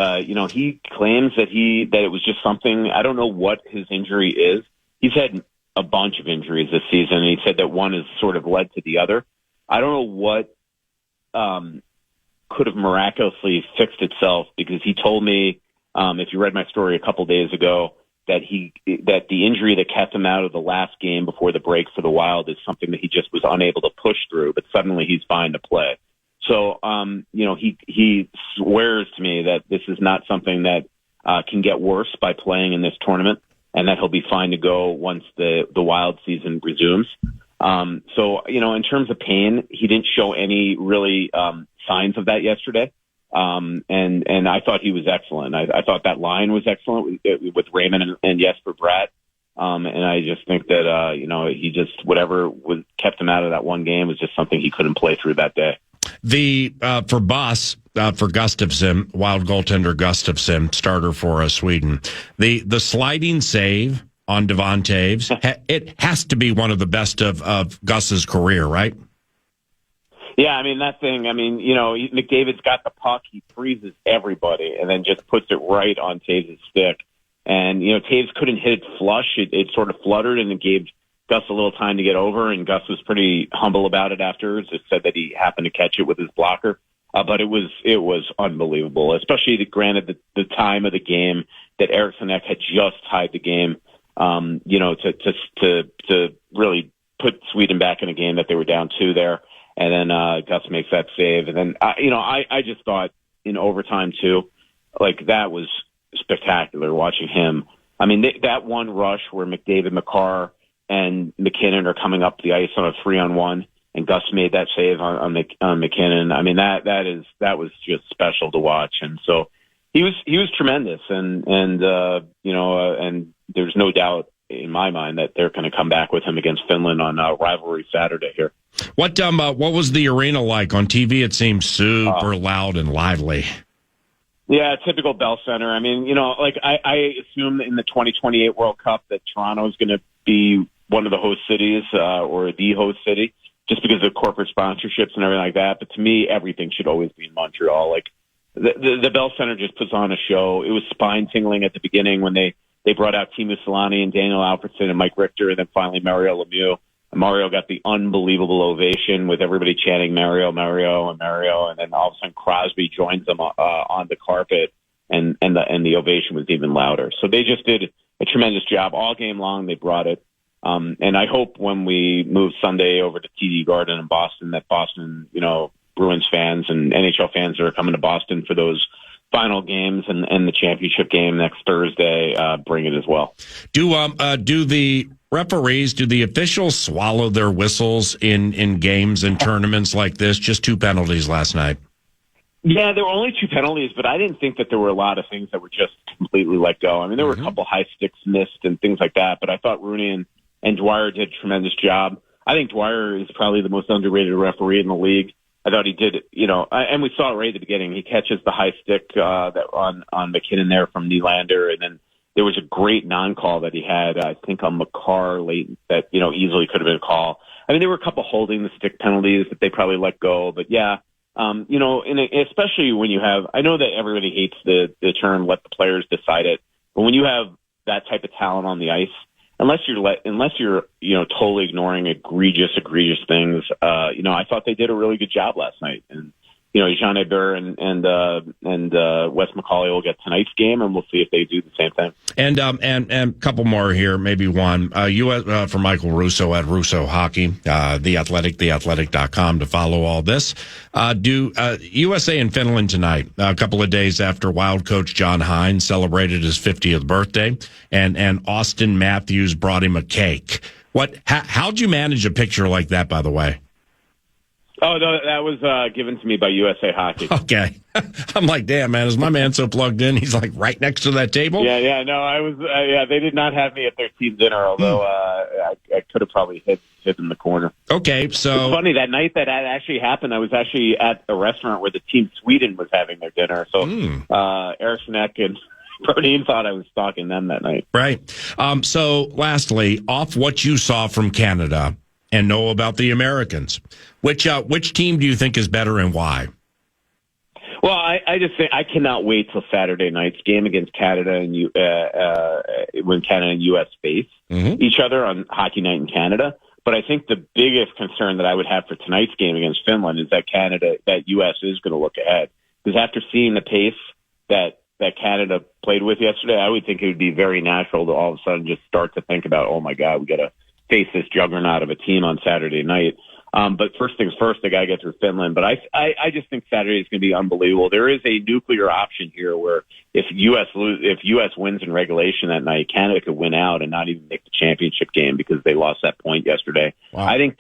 Speaker 10: he claims that it was just something. I don't know what his injury is. He's had a bunch of injuries this season, and he said that one has sort of led to the other. I don't know what could have miraculously fixed itself, because he told me, if you read my story a couple days ago, that the injury that kept him out of the last game before the break for the Wild is something that he just was unable to push through, but suddenly he's fine to play. So, he swears to me that this is not something that can get worse by playing in this tournament, and that he'll be fine to go once the Wild season resumes. So, in terms of pain, he didn't show any really signs of that yesterday. And I thought he was excellent. I thought that line was excellent with Raymond and Jesper Bratt. And I just think that, he just, whatever kept him out of that one game was just something he couldn't play through that day.
Speaker 4: For Gustafsson, Wild goaltender Gustafsson, starter for Sweden, the sliding save on Devon Taves, it has to be one of the best of Gus's career, right?
Speaker 10: Yeah, I mean, that thing, McDavid's got the puck, he freezes everybody, and then just puts it right on Taves' stick. And, Taves couldn't hit it flush. It sort of fluttered, and it gave Gus a little time to get over, and Gus was pretty humble about it afterwards. Just said that he happened to catch it with his blocker. But it was unbelievable, especially granted the time of the game that Eriksson Ek had just tied the game, to really put Sweden back in a game that they were down 2 there. And then Gus makes that save. And then, I just thought in overtime, too, like that was spectacular watching him. I mean, that one rush where McDavid, McCarr, and McKinnon are coming up the ice on a 3-on-1, and Gus made that save on McKinnon. I mean, that was just special to watch. And so he was tremendous. And there's no doubt in my mind that they're going to come back with him against Finland on rivalry Saturday here.
Speaker 4: What was the arena like on TV? It seemed super loud and lively.
Speaker 10: Yeah, typical Bell Center. I mean, I assume in the 2028 World Cup that Toronto is going to be one of the host cities or the host city, just because of corporate sponsorships and everything like that. But to me, everything should always be in Montreal. Like the Bell Center just puts on a show. It was spine tingling at the beginning when they brought out Teemu Selanne and Daniel Alfredsson and Mike Richter, and then finally Mario Lemieux. Mario got the unbelievable ovation with everybody chanting Mario, Mario, and Mario, and then all of a sudden Crosby joins them on the carpet, and the ovation was even louder. So they just did a tremendous job all game long. They brought it, and I hope when we move Sunday over to TD Garden in Boston, that Boston, Bruins fans and NHL fans that are coming to Boston for those final games and the championship game next Thursday bring it as well.
Speaker 4: Do the referees, do the officials swallow their whistles in games and tournaments like this? Just 2 penalties last night.
Speaker 10: Yeah, there were only 2 penalties, but I didn't think that there were a lot of things that were just completely let go. I mean, there were a couple high sticks missed and things like that, but I thought Rooney and Dwyer did a tremendous job. I think Dwyer is probably the most underrated referee in the league. I thought he did, and we saw it right at the beginning. He catches the high stick that on McKinnon there from Nylander, and then there was a great non-call that he had, I think, on McCarr late that, easily could have been a call. I mean, there were a couple holding the stick penalties that they probably let go, but yeah, especially when you have, I know that everybody hates the term "let the players decide it," but when you have that type of talent on the ice, unless you're totally ignoring egregious things, I thought they did a really good job last night, and Jean Hebert and Wes McCauley will get tonight's game, and we'll see if they do the same thing. And
Speaker 4: a couple more here, maybe one. US for Michael Russo at Russo Hockey, The Athletic, theathletic.com to follow all this. Do USA and Finland tonight, a couple of days after Wild coach John Hines celebrated his 50th birthday, and Austin Matthews brought him a cake. How'd you manage a picture like that, by the way?
Speaker 10: Oh, no, that was given to me by USA Hockey.
Speaker 4: Okay. I'm like, damn, man, is my man so plugged in? He's like right next to that table?
Speaker 10: Yeah, no, I was, they did not have me at their team dinner, although I could have probably hit in the corner.
Speaker 4: Okay, so.
Speaker 10: It's funny, that night that actually happened, I was actually at a restaurant where the team Sweden was having their dinner. So Eriksson Ek and Brodin thought I was stalking them that night.
Speaker 4: Right. So lastly, off what you saw from Canada and know about the Americans, which team do you think is better and why?
Speaker 10: Well, I just think I cannot wait till Saturday night's game against Canada and when Canada and U.S. face each other on Hockey Night in Canada. But I think the biggest concern that I would have for tonight's game against Finland is that U.S. is going to look ahead. Because after seeing the pace that Canada played with yesterday, I would think it would be very natural to all of a sudden just start to think about, oh my God, we got to face this juggernaut of a team on Saturday night. But first things first, they got to get through Finland. But I just think Saturday is going to be unbelievable. There is a nuclear option here where if U.S. wins in regulation that night, Canada could win out and not even make the championship game because they lost that point yesterday. Wow. I think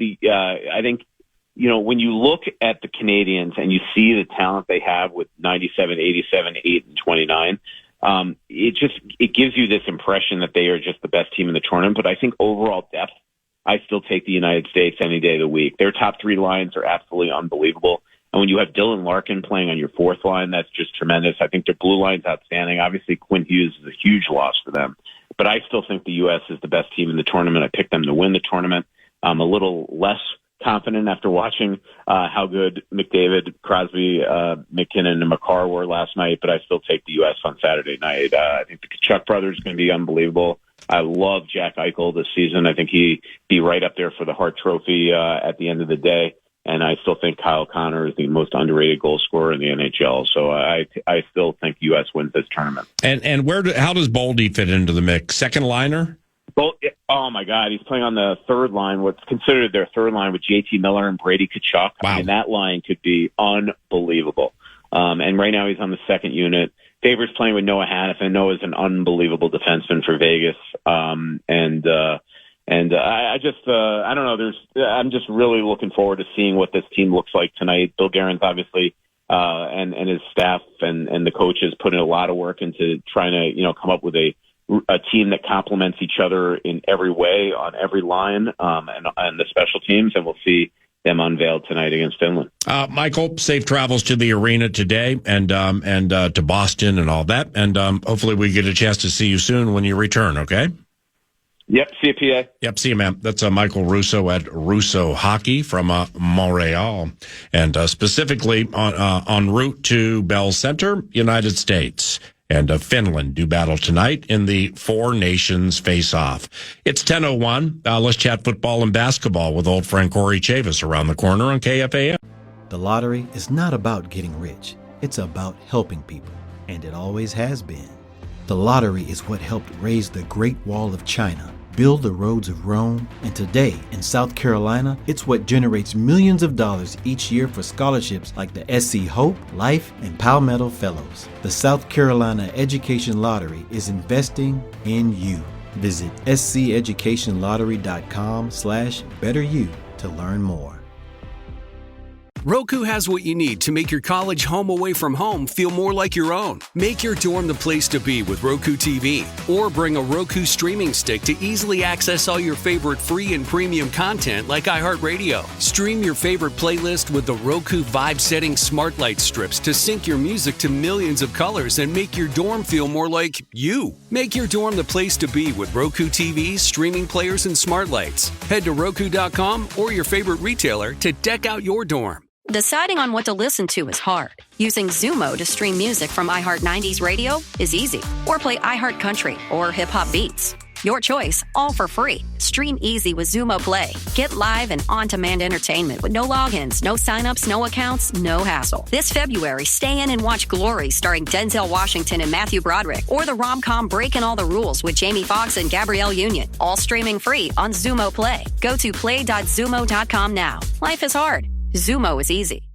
Speaker 10: when you look at the Canadians and you see the talent they have with 97, 87, 8, and 29, it gives you this impression that they are just the best team in the tournament. But I think overall depth, I still take the United States any day of the week. Their top three lines are absolutely unbelievable. And when you have Dylan Larkin playing on your fourth line, that's just tremendous. I think their blue line's outstanding. Obviously, Quinn Hughes is a huge loss for them. But I still think the U.S. is the best team in the tournament. I picked them to win the tournament. I'm a little less confident after watching how good McDavid, Crosby, McKinnon, and McCarr were last night, but I still take the U.S. on Saturday night. I think the Tkachuk brothers are going to be unbelievable. I love Jack Eichel this season. I think he'd be right up there for the Hart Trophy at the end of the day. And I still think Kyle Connor is the most underrated goal scorer in the NHL. So I still think U.S. wins this tournament. And
Speaker 4: how does Boldy fit into the mix? Second liner?
Speaker 10: Oh, my God. He's playing on the third line, what's considered their third line with JT Miller and Brady Tkachuk. Wow. I mean, that line could be unbelievable. And right now he's on the second unit. Favors playing with Noah Hannafin. Noah's an unbelievable defenseman for Vegas. I don't know. I'm just really looking forward to seeing what this team looks like tonight. Bill Guerin's obviously, and his staff and the coaches put in a lot of work into trying to, come up with a team that complements each other in every way on every line, and the special teams, and we'll see them unveiled tonight against Finland.
Speaker 4: Michael, safe travels to the arena today and to Boston and all that. And hopefully we get a chance to see you soon when you return, okay?
Speaker 10: Yep, see you, PA.
Speaker 4: Yep, see you, man. That's Michael Russo at Russo Hockey from Montreal, and specifically en route to Bell Center, United States. and Finland do battle tonight in the Four Nations face-off. It's 10:01. Let's chat football and basketball with old friend Corey Chavis around the corner on KFAN.
Speaker 1: The lottery is not about getting rich. It's about helping people, and it always has been. The lottery is what helped raise the Great Wall of China, build the roads of Rome, and today in South Carolina, it's what generates millions of dollars each year for scholarships like the SC Hope, Life, and Palmetto Fellows. The South Carolina Education Lottery is investing in you. Visit sceducationlottery.com/betteryou to learn more.
Speaker 2: Roku has what you need to make your college home away from home feel more like your own. Make your dorm the place to be with Roku TV, or bring a Roku streaming stick to easily access all your favorite free and premium content like iHeartRadio. Stream your favorite playlist with the Roku Vibe Setting Smart Light strips to sync your music to millions of colors and make your dorm feel more like you. Make your dorm the place to be with Roku TVs, streaming players, and smart lights. Head to Roku.com or your favorite retailer to deck out your dorm.
Speaker 3: Deciding on what to listen to is hard. Using Zumo to stream music from iHeart 90s radio is easy. Or play iHeart Country or Hip Hop Beats. Your choice, all for free. Stream easy with Zumo Play. Get live and on-demand entertainment with no logins, no signups, no accounts, no hassle. This February, stay in and watch Glory starring Denzel Washington and Matthew Broderick, or the rom-com Breaking All the Rules with Jamie Foxx and Gabrielle Union. All streaming free on Zumo Play. Go to play.zumo.com now. Life is hard. Zumo is easy.